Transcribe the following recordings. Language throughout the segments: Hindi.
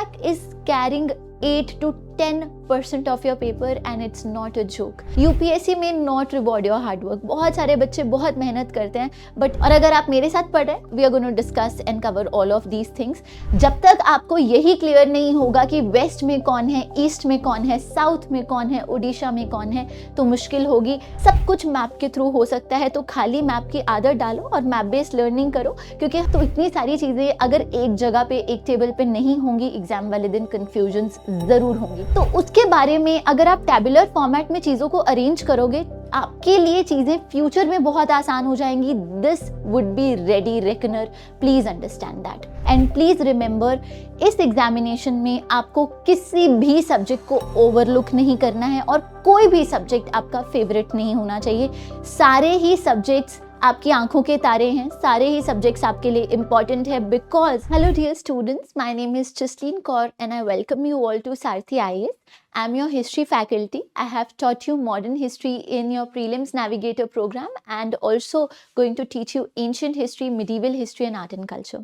AMAC is carrying 8 to 10% of your paper and it's not a joke. UPSC may not reward your hard work. बहुत सारे बच्चे बहुत मेहनत करते हैं और अगर आप मेरे साथ पढ़ रहे हैं, we are going to discuss and cover all of these things. जब तक आपको यही क्लियर नहीं होगा कि वेस्ट में कौन है, ईस्ट में कौन है, साउथ में कौन है, उड़ीसा में कौन है, तो मुश्किल होगी. सब कुछ मैप के थ्रू हो सकता है, तो खाली मैप की आदत डालो और मैप बेस्ड लर्निंग करो, क्योंकि तो इतनी सारी चीज़ें अगर एक जगह पे एक टेबल पे नहीं होंगी, एग्जाम वाले दिन कन्फ्यूजन्स ज़रूर होंगी. तो उसके बारे में अगर आप टेबुलर फॉर्मेट में चीज़ों को अरेंज करोगे, आपके लिए चीज़ें फ्यूचर में बहुत आसान हो जाएंगी. This would be ready reckoner, please understand that and please remember, इस एग्जामिनेशन में आपको किसी भी सब्जेक्ट को ओवरलुक नहीं करना है और कोई भी सब्जेक्ट आपका फेवरेट नहीं होना चाहिए. सारे ही सब्जेक्ट्स आपकी आंखों के तारे हैं, सारे ही सब्जेक्ट्स आपके लिए इंपॉर्टेंट है. Because hello dear students, my name is Jasleen Kaur and I welcome you all to Sarathi IAS. I am your history faculty. I have taught you modern history in your prelims navigator program and also going to teach you ancient history, medieval history and art and culture.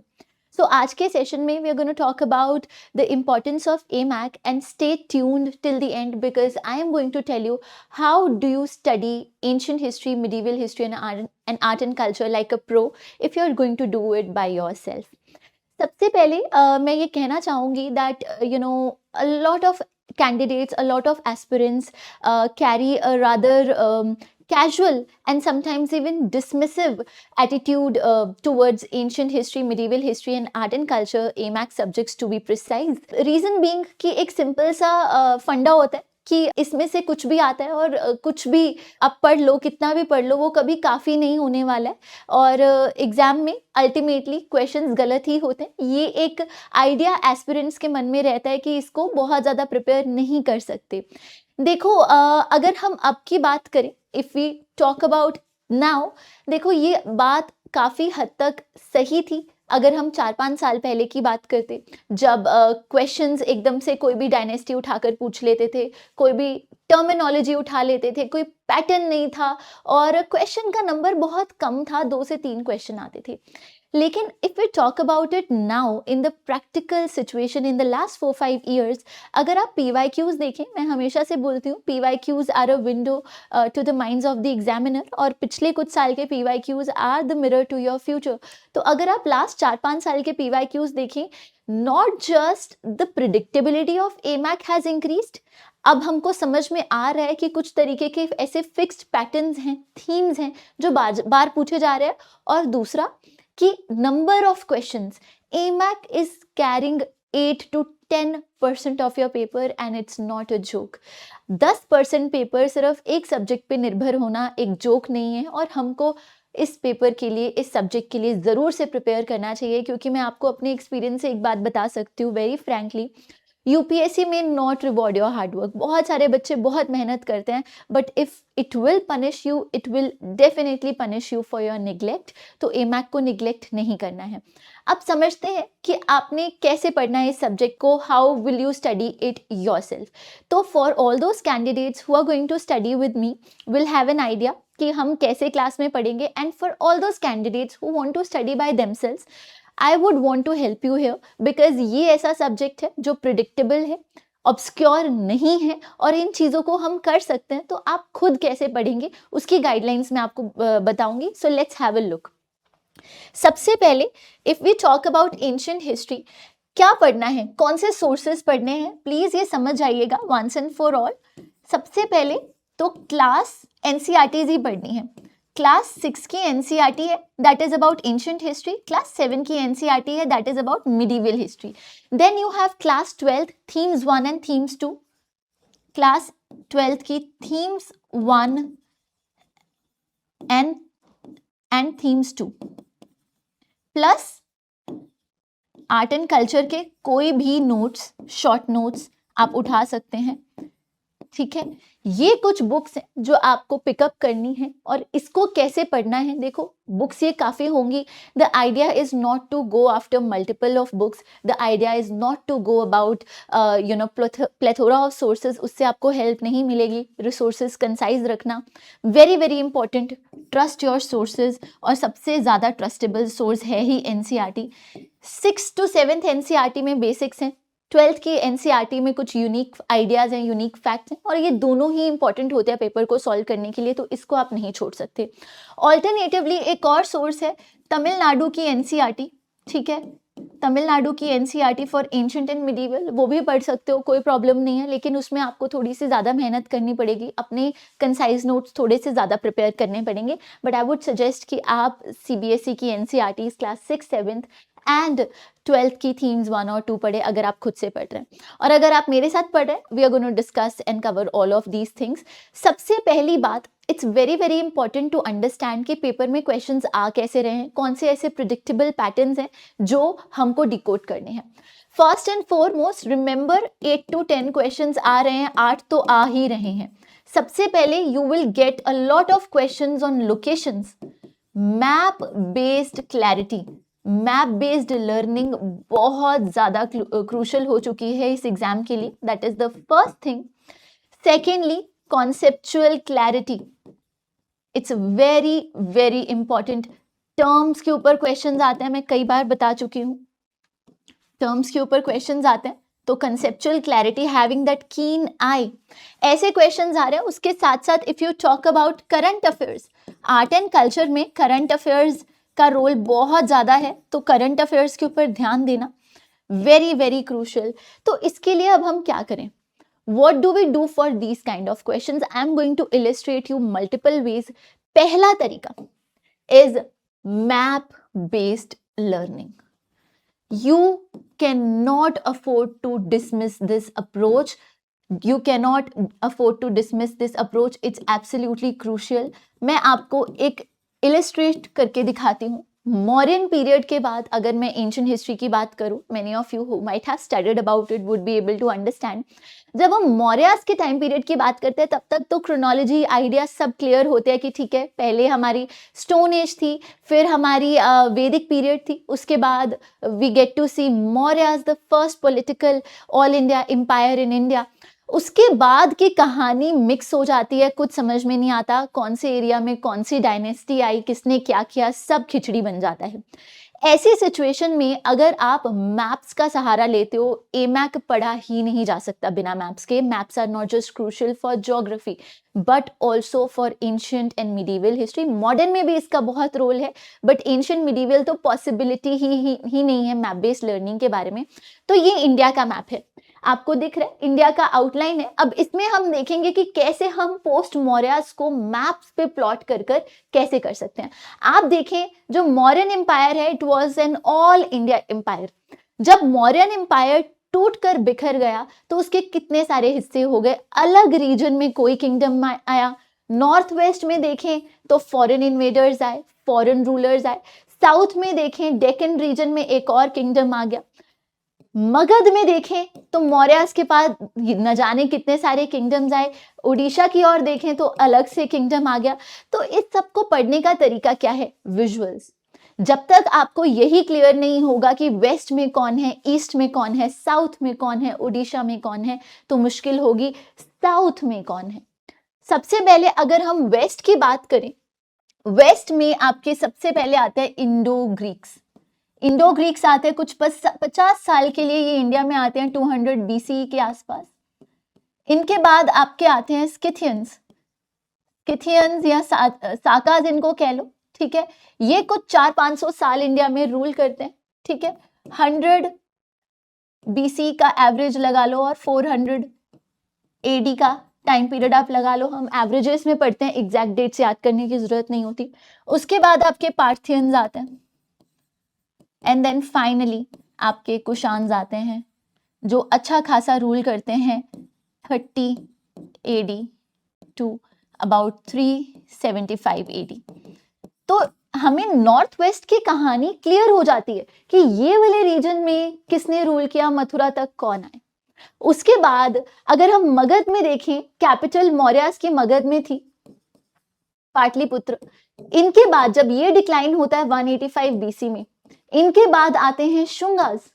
So आज के सेशन में we are going to talk about the importance of AMAC and stay tuned till the end because I am going to tell you how do you study ancient history, medieval history and art and culture like a pro if you are going to do it by yourself. सबसे पहले मैं ये कहना चाहूँगी that a lot of candidates, a lot of aspirants carry a rather casual and sometimes even dismissive attitude towards ancient history, medieval history and art and culture, AMAC subjects to be precise. Reason being कि एक simple सा फंडा होता है कि इसमें से कुछ भी आता है और कुछ भी आप पढ़ लो, कितना भी पढ़ लो, वो कभी काफ़ी नहीं होने वाला है और एग्ज़ाम में अल्टीमेटली क्वेश्चंस गलत ही होते हैं. ये एक आइडिया एस्पिरेंट्स के मन में रहता है कि इसको बहुत ज़्यादा प्रिपेयर नहीं कर सकते. देखो अगर हम अब की बात करें, if we talk about now, देखो ये बात काफ़ी हद तक सही थी अगर हम 4-5 साल पहले की बात करते, जब क्वेश्चंस एकदम से कोई भी डायनेस्टी उठाकर पूछ लेते थे, कोई भी टर्मिनोलॉजी उठा लेते थे, कोई पैटर्न नहीं था और क्वेश्चन का नंबर बहुत कम था, 2 से 3 क्वेश्चन आते थे. लेकिन if we talk about it now in the practical situation in the last 4-5 years, अगर आप PYQs देखें, मैं हमेशा से बोलती हूँ PYQs are a window to the minds of the examiner और पिछले कुछ साल के PYQs are the mirror to your future. तो अगर आप लास्ट 4-5 साल के PYQs देखें, not just the predictability of AMAC has increased, अब हमको समझ में आ रहा है कि कुछ तरीके के ऐसे फिक्स्ड पैटर्न्स हैं, थीम्स हैं जो बार पूछे जा रहे हैं, और दूसरा कि number of questions, AMAC is carrying 8 to 10% of your paper and it's not a joke. 10% paper सिर्फ एक सब्जेक्ट पे निर्भर होना एक जोक नहीं है और हमको इस पेपर के लिए, इस सब्जेक्ट के लिए ज़रूर से प्रिपेयर करना चाहिए, क्योंकि मैं आपको अपने एक्सपीरियंस से एक बात बता सकती हूँ वेरी फ्रैंकली, UPSC में not reward your hard work. बहुत सारे बच्चे बहुत मेहनत करते हैं, but if it will punish you, it will definitely punish you for your neglect. तो AMAC को निगलेक्ट नहीं करना है. अब समझते हैं कि आपने कैसे पढ़ना है इस सब्जेक्ट को, how will you study it yourself. तो for all those candidates who are going to study with me will have an idea कि हम कैसे क्लास में पढ़ेंगे, and for all those candidates who want to study by themselves, I would want to help you here, because ये ऐसा सब्जेक्ट है जो प्रिडिक्टेबल है, ऑब्सक्योर नहीं है और इन चीज़ों को हम कर सकते हैं. तो आप खुद कैसे पढ़ेंगे उसकी गाइडलाइंस मैं आपको बताऊंगी. So let's have a look. सबसे पहले if we talk about ancient history, क्या पढ़ना है, कौन से सोर्सेज पढ़ने हैं, प्लीज़ ये समझ जाइएगा वंस एंड फॉर ऑल. सबसे पहले तो क्लास NCERTs ही पढ़नी है. क्लास 6 की NCERT है, that is about ancient history. Class 7 की NCERT है, that is about medieval history. Then you have class 12 themes 1 and themes 2. Class 12 की themes 1 and themes 2 plus art and culture के कोई भी नोट्स, शॉर्ट नोट्स आप उठा सकते हैं. ठीक है, ये कुछ बुक्स हैं जो आपको पिकअप करनी है और इसको कैसे पढ़ना है. देखो बुक्स ये काफ़ी होंगी. The idea is not to go after multiple of books, the idea is not to go about plethora of sources, उससे आपको हेल्प नहीं मिलेगी. रिसोर्सेज कंसाइज रखना, very very important. Trust your sources, और सबसे ज़्यादा ट्रस्टेबल सोर्स है ही NCERT. 6th to 7th NCERT में बेसिक्स हैं, ट्वेल्थ की एनसीईआरटी में कुछ यूनिक आइडियाज़ हैं, यूनिक फैक्ट्स हैं, और ये दोनों ही इंपॉर्टेंट होते हैं पेपर को सॉल्व करने के लिए, तो इसको आप नहीं छोड़ सकते। ऑल्टरनेटिवली एक और सोर्स है तमिलनाडु की एनसीईआरटी, ठीक है, तमिलनाडु की NCERT for ancient and medieval, वो भी पढ़ सकते हो, कोई प्रॉब्लम नहीं है, लेकिन उसमें आपको थोड़ी सी ज़्यादा मेहनत करनी पड़ेगी, अपने कंसाइज नोट्स थोड़े से ज़्यादा प्रिपेयर करने पड़ेंगे। बट आई वुड सजेस्ट कि आप सीबीएसई की एनसीईआरटी क्लास 6, 7 एंड 12th की थीम्स 1 और 2 पढ़े, अगर आप खुद से पढ़ रहे हैं। और अगर आप मेरे साथ पढ़ रहे हैं, we are going to discuss and cover all of these things. सबसे पहली बात, it's very very important to understand कि पेपर में क्वेश्चंस आ कैसे रहे हैं, कौन से ऐसे प्रिडिक्टेबल पैटर्न्स हैं जो हमको डिकोड करने हैं। First and foremost remember 8 to 10 questions आ रहे हैं, 8 तो आ ही रहे हैं। सबसे पहले you will get a lot of questions on locations, map based clarity, map based learning बहुत ज़्यादा क्रूशल हो चुकी है इस एग्जाम के लिए, that is the first thing. Secondly, conceptual clarity, it's very very important. Terms के ऊपर क्वेश्चंस आते हैं, मैं कई बार बता चुकी हूँ, टर्म्स के ऊपर क्वेश्चंस आते हैं, तो कंसेप्चुअल क्लैरिटी, हैविंग दैट कीन आई, ऐसे क्वेश्चंस आ रहे हैं। उसके साथ साथ if you talk about current affairs, art and culture में करंट अफेयर्स का रोल बहुत ज़्यादा है, तो करंट अफेयर्स के ऊपर ध्यान देना वेरी वेरी क्रूशल। तो इसके लिए अब हम क्या करें, what do we do for these kind of questions? I am going to illustrate you multiple ways. पहला तरीका is map based learning. You cannot afford to dismiss this approach. You cannot afford to dismiss this approach. It's absolutely crucial. मैं आपको एक illustrate करके दिखाती हूँ। मौर्यन पीरियड के बाद अगर मैं एंशिएंट हिस्ट्री की बात करूँ, many of you who might have studied about it would be able to understand. जब हम मौर्यास के टाइम पीरियड की बात करते हैं, तब तक तो क्रोनोलॉजी आइडिया सब क्लियर होते हैं कि ठीक है, पहले हमारी स्टोन एज थी, फिर हमारी वैदिक पीरियड थी, उसके बाद we get to see Mauryas, the first political all India empire in India. उसके बाद की कहानी मिक्स हो जाती है, कुछ समझ में नहीं आता कौन से एरिया में कौन सी डायनेस्टी आई, किसने क्या किया, सब खिचड़ी बन जाता है। ऐसी सिचुएशन में अगर आप मैप्स का सहारा लेते हो, एमैक पढ़ा ही नहीं जा सकता बिना मैप्स के। Maps are not just crucial for geography but also for ancient and medieval history. Modern में भी इसका बहुत रोल है, बट एंशिएंट मिडीवल तो पॉसिबिलिटी ही नहीं है मैप बेस्ड लर्निंग के बारे में। तो ये इंडिया का मैप है, आपको दिख रहा है, इंडिया का आउटलाइन है। अब इसमें हम देखेंगे कि कैसे हम पोस्ट मौर्यास को मैप्स पे प्लॉट कर कैसे कर सकते हैं। आप देखें, जो मौर्यन एम्पायर है, it was an all India empire. जब मौर्यन एम्पायर टूट कर बिखर गया तो उसके कितने सारे हिस्से हो गए, अलग रीजन में कोई किंगडम आया। नॉर्थ वेस्ट में देखें तो फॉरेन इन्वेडर्स आए, फॉरेन रूलर्स आए। साउथ में देखें, डेक्कन रीजन में एक और किंगडम आ गया। मगध में देखें तो मौर्यास के पास न जाने कितने सारे किंगडम्स आए। उड़ीसा की ओर देखें तो अलग से किंगडम आ गया। तो इस सब को पढ़ने का तरीका क्या है? विजुअल्स। जब तक आपको यही क्लियर नहीं होगा कि वेस्ट में कौन है, ईस्ट में कौन है, साउथ में कौन है, उड़ीसा में कौन है, तो मुश्किल होगी साउथ में कौन है। सबसे पहले अगर हम वेस्ट की बात करें, वेस्ट में आपके सबसे पहले आते हैं इंडो ग्रीक्स। इंडो ग्रीक्स आते हैं कुछ 50 साल के लिए, ये इंडिया में आते हैं 200 BCE के आसपास। इनके बाद आपके आते हैं स्किथियंस, स्किथियंस या साकाज इनको कह लो, ठीक है। ये कुछ 400-500 साल इंडिया में रूल करते हैं, ठीक है। 100 BC का एवरेज लगा लो और 400 AD का टाइम पीरियड आप लगा लो। हम एवरेजेस में पढ़ते हैं, एग्जैक्ट डेट्स याद करने की जरूरत नहीं होती। उसके बाद आपके पार्थियंस आते हैं एंड देन फाइनली आपके कुशान्स आते हैं जो अच्छा खासा रूल करते हैं 30 AD टू अबाउट 375 AD। तो हमें नॉर्थ वेस्ट की कहानी क्लियर हो जाती है कि ये वाले रीजन में किसने रूल किया, मथुरा तक कौन आए। उसके बाद अगर हम मगध में देखें, कैपिटल मौर्यास की मगध में थी पाटलिपुत्र। इनके बाद जब ये डिक्लाइन होता है 185 BC में, इनके बाद आते हैं शुंगास।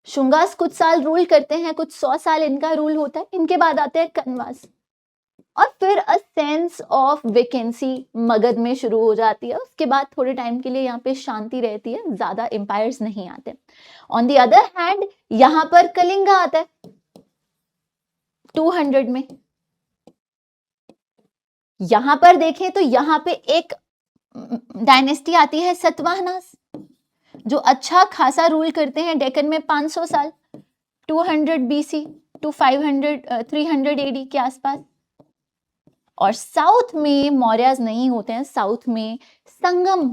शुंगास कुछ साल रूल करते हैं, कुछ 100 साल इनका रूल होता है। इनके बाद आते हैं कन्वास। और फिर a sense of vacancy Magadh में शुरू हो जाती है। उसके बाद थोड़े टाइम के लिए यहाँ पे शांति रहती है, ज्यादा एम्पायर्स नहीं आते। ऑन द अदर हैंड यहाँ पर कलिंगा आता है 200 में। यहां पर देखें तो यहाँ पे एक डायनेस्टी आती है सतवाहनास, जो अच्छा खासा रूल करते हैं डेक्कन में 500 साल, 200 BC टू 300 AD के आसपास। और साउथ में मौर्यस नहीं होते हैं, साउथ में संगम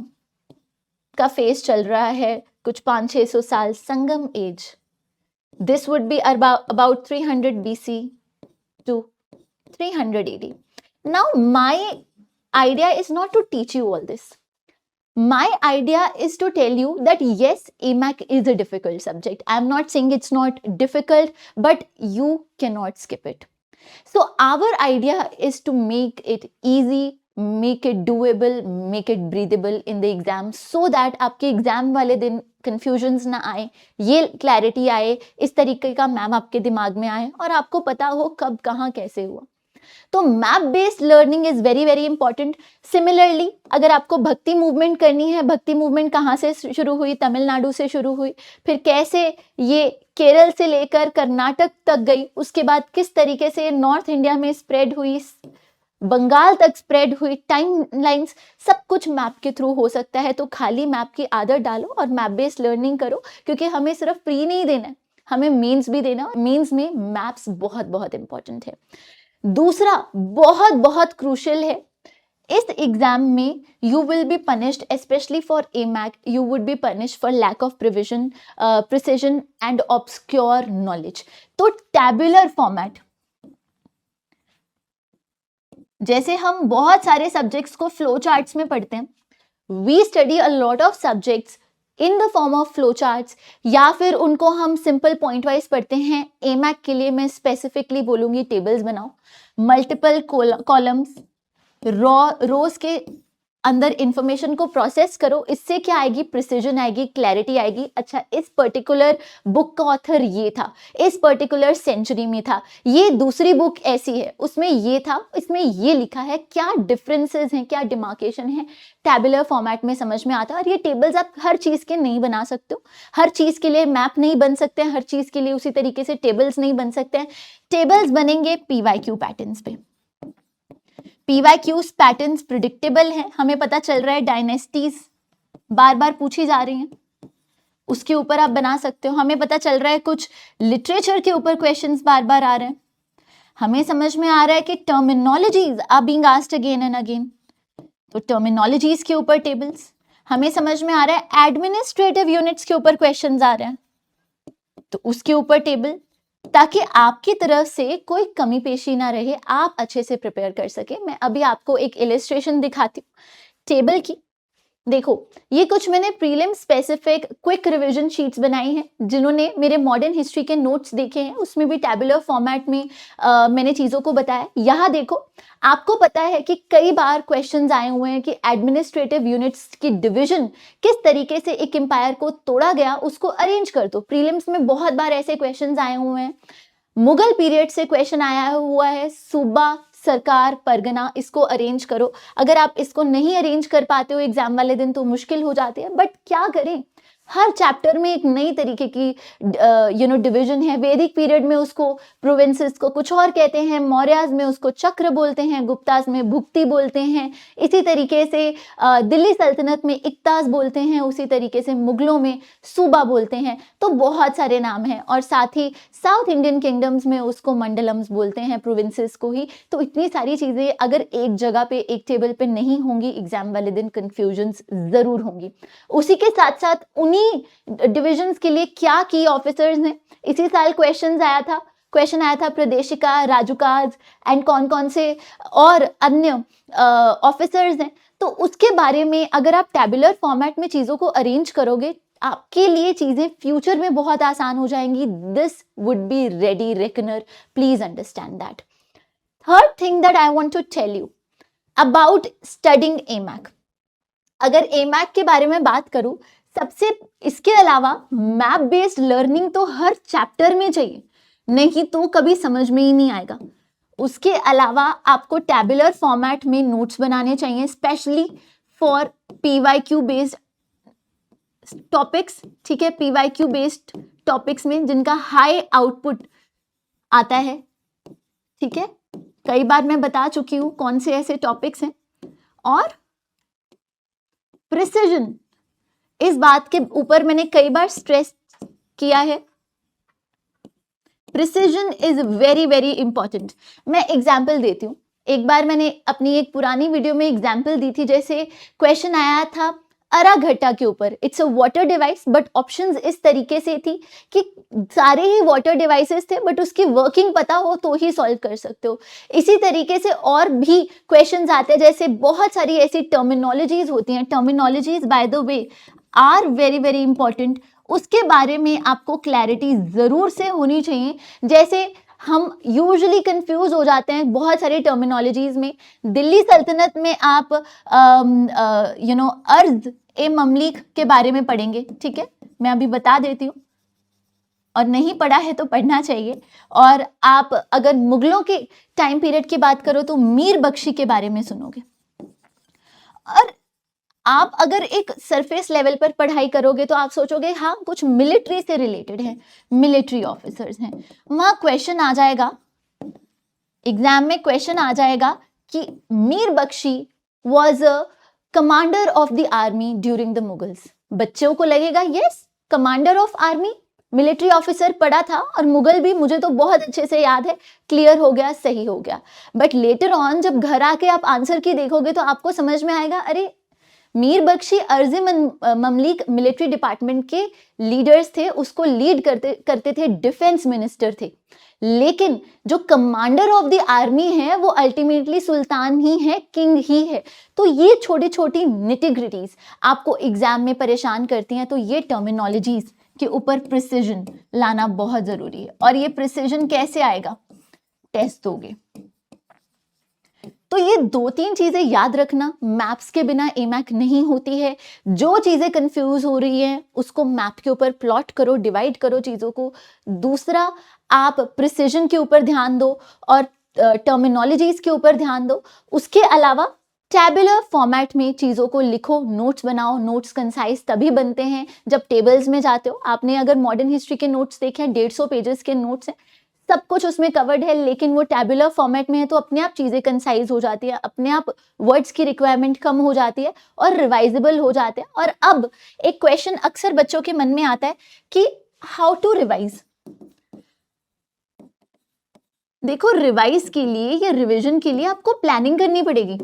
का फेज चल रहा है कुछ 500-600 साल, Sangam age. This would be about 300 BC to 300 AD. Now my idea is not to teach you all this. My idea is to tell you that yes, AMAC is a difficult subject. I'm not saying it's not difficult, but you cannot skip it. So our idea is to make it easy, make it doable, make it breathable in the exam, so that आपके एग्जाम वाले दिन confusions ना आए, ये clarity आए, इस तरीके का मैम आपके दिमाग में आए और आपको पता हो कब कहाँ कैसे हुआ। तो map based learning is very very important. Similarly अगर आपको भक्ति मूवमेंट करनी है, भक्ति मूवमेंट कहाँ से शुरू हुई? तमिलनाडु से शुरू हुई, फिर कैसे ये केरल से लेकर कर्नाटक तक गई, उसके बाद किस तरीके से नॉर्थ इंडिया में स्प्रेड हुई, बंगाल तक स्प्रेड हुई, टाइम लाइन्स, सब कुछ मैप के थ्रू हो सकता है। तो खाली मैप की आदत डालो और मैप बेस्ड लर्निंग करो, क्योंकि हमें सिर्फ प्री नहीं देना है, हमें मेंस भी देना है। मेंस में मैप्स बहुत बहुत इंपॉर्टेंट है। दूसरा बहुत बहुत क्रूशियल है, इस एग्जाम में you will be punished, specially for AMAC you would be punished for lack of precision and obscure knowledge. तो टैबुलर फॉर्मेट, जैसे हम बहुत सारे सब्जेक्ट्स को फ्लो चार्ट्स में पढ़ते हैं, we study a lot of subjects in the form of flow charts, या फिर उनको हम सिंपल पॉइंट वाइज पढ़ते हैं। AMAC के लिए मैं स्पेसिफिकली बोलूंगी टेबल्स बनाओ, मल्टीपल कॉलम्स, रोज के अंदर इंफॉर्मेशन को प्रोसेस करो। इससे क्या आएगी? प्रिसीजन आएगी, क्लैरिटी आएगी। अच्छा, इस पर्टिकुलर बुक का ऑथर ये था, इस पर्टिकुलर सेंचुरी में था, ये दूसरी बुक ऐसी है, उसमें ये था, इसमें ये लिखा है, क्या डिफरेंसेस हैं, क्या डिमार्केशन है, टैबुलर फॉर्मेट में समझ में आता है। और ये टेबल्स आप हर चीज़ के नहीं बना सकते हो, हर चीज़ के लिए मैप नहीं बन सकते हैं, हर चीज़ के लिए उसी तरीके से टेबल्स नहीं बन सकते हैं। टेबल्स बनेंगे PYQ पैटर्न्स पे। PYQs पैटर्न्स प्रिडिक्टेबल हैं, हमें पता चल रहा है डायनेस्टीज बार बार पूछी जा रही हैं, उसके ऊपर आप बना सकते हो। हमें पता चल रहा है कुछ लिटरेचर के ऊपर क्वेश्चंस बार बार आ रहे हैं। हमें समझ में आ रहा है कि terminologies are being asked again and again, तो टर्मिनोलॉजीज के ऊपर टेबल्स। हमें समझ में आ रहा है एडमिनिस्ट्रेटिव यूनिट्स के ऊपर क्वेश्चंस आ रहे हैं, तो उसके ऊपर टेबल, ताकि आपकी तरफ से कोई कमी पेशी ना रहे, आप अच्छे से प्रिपेयर कर सके। मैं अभी आपको एक इलस्ट्रेशन दिखाती हूँ टेबल की। देखो, ये कुछ मैंने prelim specific quick revision sheets बनाई हैं। जिन्होंने मेरे मॉडर्न हिस्ट्री के नोट्स देखे हैं, उसमें भी टैबुलर फॉर्मेट में मैंने चीज़ों को बताया। यहाँ देखो, आपको पता है कि कई बार क्वेश्चंस आए हुए हैं कि एडमिनिस्ट्रेटिव यूनिट्स की डिवीजन किस तरीके से एक एम्पायर को तोड़ा गया, उसको अरेंज कर दो। प्रीलिम्स में बहुत बार ऐसे क्वेश्चंस आए हुए हैं। मुगल पीरियड से क्वेश्चन आया हुआ है, सूबा, सरकार, परगना, इसको अरेंज करो। अगर आप इसको नहीं अरेंज कर पाते हो एग्जाम वाले दिन तो मुश्किल हो जाती है, बट क्या करें, हर चैप्टर में एक नई तरीके की डिवीजन है। वैदिक पीरियड में उसको प्रोविंसेस को कुछ और कहते हैं, मौर्याज में उसको चक्र बोलते हैं, गुप्ताज में भुक्ति बोलते हैं, इसी तरीके से दिल्ली सल्तनत में इक्ताज बोलते हैं, उसी तरीके से मुगलों में सूबा बोलते हैं। तो बहुत सारे नाम हैं, और साथ ही साउथ इंडियन किंगडम्स में उसको मंडलम्स बोलते हैं, प्रोविंसेस को ही। तो इतनी सारी चीज़ें अगर एक जगह पे, एक टेबल पे नहीं होंगी, एग्जाम वाले दिन कन्फ्यूजन्स ज़रूर होंगी। उसी के साथ साथ उन्हीं डिविजन्स के लिए क्या की ऑफिसर्स हैं, इसी साल क्वेश्चन आया था प्रदेशिका, राजुकाज एंड कौन कौन से और अन्य ऑफिसर्स हैं। तो उसके बारे में अगर आप टैबुलर फॉर्मेट में चीज़ों को अरेंज करोगे, आपके लिए चीज़ें फ्यूचर में बहुत आसान हो जाएंगी। This would be ready reckoner, please understand that. Third thing that I want to tell you about studying AMAC। अगर AMAC के बारे में बात करूं, सबसे इसके अलावा मैप बेस्ड लर्निंग तो हर चैप्टर में चाहिए, नहीं तो कभी समझ में ही नहीं आएगा। उसके अलावा आपको टैबुलर फॉर्मेट में नोट्स बनाने चाहिए, specially for PYQ based topics, ठीक है, PYQ बेस्ड टॉपिक्स में जिनका हाई आउटपुट आता है, ठीक है। कई बार मैं बता चुकी हूं कौन से ऐसे टॉपिक्स हैं। और प्रिसिजन, इस बात के ऊपर मैंने कई बार स्ट्रेस किया है, precision is very very important. मैं एग्जाम्पल देती हूँ। एक बार मैंने अपनी एक पुरानी वीडियो में एग्जाम्पल दी थी, जैसे क्वेश्चन आया था अरा घटा के ऊपर, it's a water device, but options इस तरीके से थी कि सारे ही वाटर डिवाइसेस थे, बट उसकी वर्किंग पता हो तो ही सॉल्व कर सकते हो। इसी तरीके से और भी क्वेश्चंस आते हैं, जैसे बहुत सारी ऐसी टर्मिनोलॉजीज होती हैं, terminologies by the way are very very important, उसके बारे में आपको क्लैरिटी जरूर से होनी चाहिए। जैसे हम यूजुअली कंफ्यूज हो जाते हैं बहुत सारी टर्मिनोलॉजीज में। दिल्ली सल्तनत में आप अर्ज ए ममलिक के बारे में पढ़ेंगे, ठीक है, मैं अभी बता देती हूँ, और नहीं पढ़ा है तो पढ़ना चाहिए। और आप अगर मुगलों के टाइम पीरियड की बात करो तो मीर बख्शी के बारे में सुनोगे। और आप अगर एक सरफेस लेवल पर पढ़ाई करोगे तो आप सोचोगे हाँ कुछ मिलिट्री से रिलेटेड है, मिलिट्री ऑफिसर्स हैं, वहां क्वेश्चन आ जाएगा, एग्जाम में क्वेश्चन आ जाएगा कि Mir Bakhshi was a commander of the army during the Mughals. बच्चों को लगेगा yes, commander of army, military officer पढ़ा था, और मुगल भी मुझे तो बहुत अच्छे से याद है, क्लियर हो गया, सही हो गया। बट लेटर ऑन जब घर आके आप आंसर की देखोगे तो आपको समझ में आएगा अरे मीर बख्शी अर्ज़ ममलिक मिलिट्री डिपार्टमेंट के लीडर्स थे, उसको लीड करते थे, डिफेंस मिनिस्टर थे, लेकिन जो कमांडर ऑफ द आर्मी है वो अल्टीमेटली सुल्तान ही है, किंग ही है। तो ये छोटी छोटी निटिग्रिटीज आपको एग्जाम में परेशान करती हैं, तो ये टर्मिनोलॉजीज के ऊपर प्रिसिजन लाना बहुत जरूरी है। और ये प्रिसिजन कैसे आएगा, टेस्ट दोगे। तो ये 2-3 चीजें याद रखना, मैप्स के बिना एमैक नहीं होती है। जो चीजें कंफ्यूज हो रही हैं उसको मैप के ऊपर प्लॉट करो, डिवाइड करो चीजों को। दूसरा, आप प्रिसिजन के ऊपर ध्यान दो और टर्मिनोलॉजीज के ऊपर ध्यान दो। उसके अलावा टैबुलर फॉर्मेट में चीज़ों को लिखो, नोट्स बनाओ। नोट्स कंसाइज तभी बनते हैं जब टेबल्स में जाते हो। आपने अगर मॉडर्न हिस्ट्री के नोट्स देखे हैं, 150 पेजेस के नोट्स हैं, सब कुछ उसमें कवर्ड है, लेकिन वो टैबुलर फॉर्मेट में है तो अपने आप चीज़ें कंसाइज हो जाती है, अपने आप वर्ड्स की रिक्वायरमेंट कम हो जाती है और रिवाइजेबल हो जाते हैं। और अब एक क्वेश्चन अक्सर बच्चों के मन में आता है कि हाउ टू रिवाइज। देखो, रिवाइज के लिए या रिवीजन के लिए आपको प्लानिंग करनी पड़ेगी।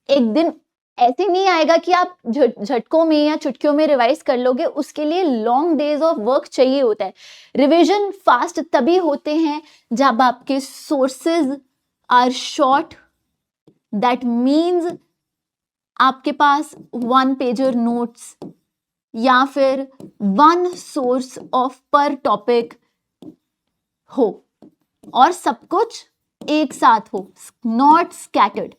एक दिन ऐसे नहीं आएगा कि आप झटकों में या चुटकियों में रिवाइज कर लोगे, उसके लिए लॉन्ग डेज ऑफ वर्क चाहिए होता है। रिवीजन फास्ट तभी होते हैं जब आपके sources are short, that means आपके पास 1 पेजर नोट्स या फिर 1 सोर्स ऑफ पर टॉपिक हो और सब कुछ एक साथ हो, नॉट स्कैटर्ड।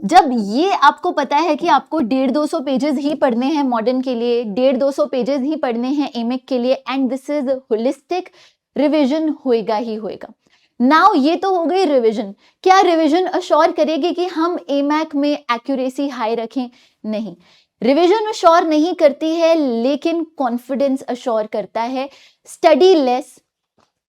जब ये आपको पता है कि आपको 150-200 पेजेस ही पढ़ने हैं मॉडर्न के लिए, 150-200 पेजेस ही पढ़ने हैं एमएक के लिए, and this is holistic, revision होएगा ही होएगा। नाउ ये तो हो गई रिवीजन। क्या रिवीजन अश्योर करेगी कि हम एमएक में एक्यूरेसी हाई रखें? नहीं, रिवीजन अश्योर नहीं करती है, लेकिन कॉन्फिडेंस अश्योर करता है। Study less,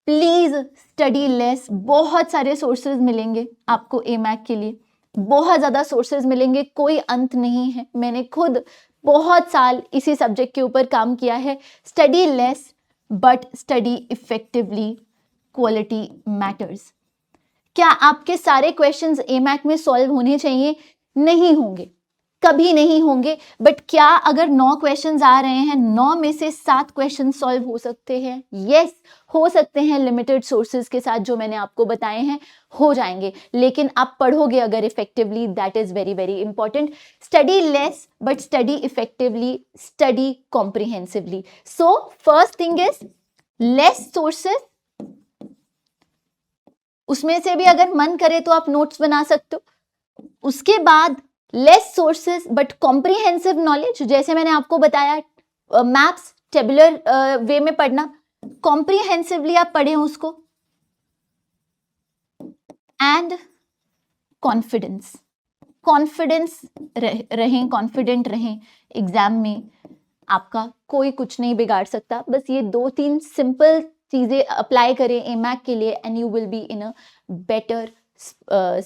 please study less. बहुत सारे सोर्सेज मिलेंगे आपको एमएक के लिए, बहुत ज़्यादा सोर्सेज मिलेंगे, कोई अंत नहीं है। मैंने खुद बहुत साल इसी सब्जेक्ट के ऊपर काम किया है। Study less but study effectively, quality matters. क्या आपके सारे क्वेश्चंस एमएक में सॉल्व होने चाहिए? नहीं होंगे, कभी नहीं होंगे। बट क्या अगर 9 क्वेश्चंस आ रहे हैं, 9 में से 7 क्वेश्चन सॉल्व हो सकते हैं? यस, हो सकते हैं। लिमिटेड सोर्सेज के साथ जो मैंने आपको बताए हैं हो जाएंगे, लेकिन आप पढ़ोगे अगर effectively, that is very very important. Study less but study effectively, study comprehensively. So first thing is less sources, उसमें से भी अगर मन करे तो आप नोट्स बना सकते हो। उसके बाद less sources but comprehensive knowledge, जैसे मैंने आपको बताया, मैप्स टेबुलर वे में पढ़ना, कॉम्प्रिहेंसिवली आप पढ़ें उसको। एंड कॉन्फिडेंस, कॉन्फिडेंस रहें, कॉन्फिडेंट रहें एग्जाम में, आपका कोई कुछ नहीं बिगाड़ सकता। बस ये 2-3 सिंपल चीज़ें अप्लाई करें एमैक के लिए and you will be in a better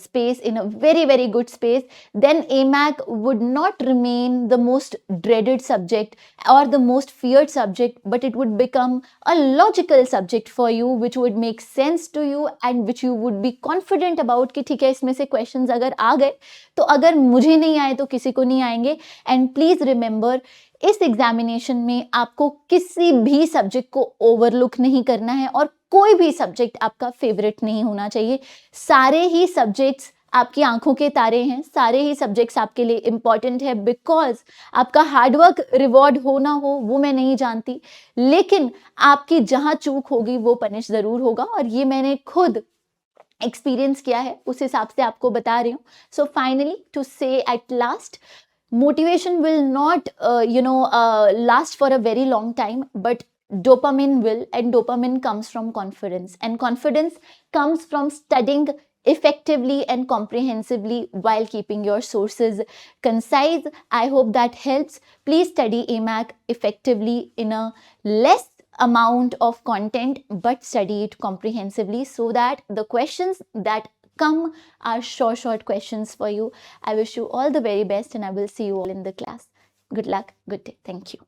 space, in a very very good space. Then AMAC would not remain the most dreaded subject or the most feared subject, but it would become a logical subject for you, which would make sense to you and which you would be confident about कि ठीक है इसमें से questions अगर आ गए तो अगर मुझे नहीं आए तो किसी को नहीं आएंगे। And please remember, इस एग्जामिनेशन में आपको किसी भी सब्जेक्ट को ओवरलुक नहीं करना है और कोई भी सब्जेक्ट आपका फेवरेट नहीं होना चाहिए। सारे ही सब्जेक्ट्स आपकी आंखों के तारे हैं, सारे ही सब्जेक्ट्स आपके लिए इम्पॉर्टेंट है, बिकॉज आपका हार्डवर्क रिवॉर्ड हो ना हो वो मैं नहीं जानती, लेकिन आपकी जहाँ चूक होगी वो पनिश ज़रूर होगा, और ये मैंने खुद एक्सपीरियंस किया है, उस हिसाब से आपको बता रही हूँ। सो फाइनली टू से at last, motivation will not last for a very long time, but dopamine will, and dopamine comes from confidence, and confidence comes from studying effectively and comprehensively while keeping your sources concise. I hope that helps. Please study AMAC effectively in a less amount of content, but study it comprehensively so that the questions that come are short questions for you. I wish you all the very best and I will see you all in the class. Good luck, good day. Thank you.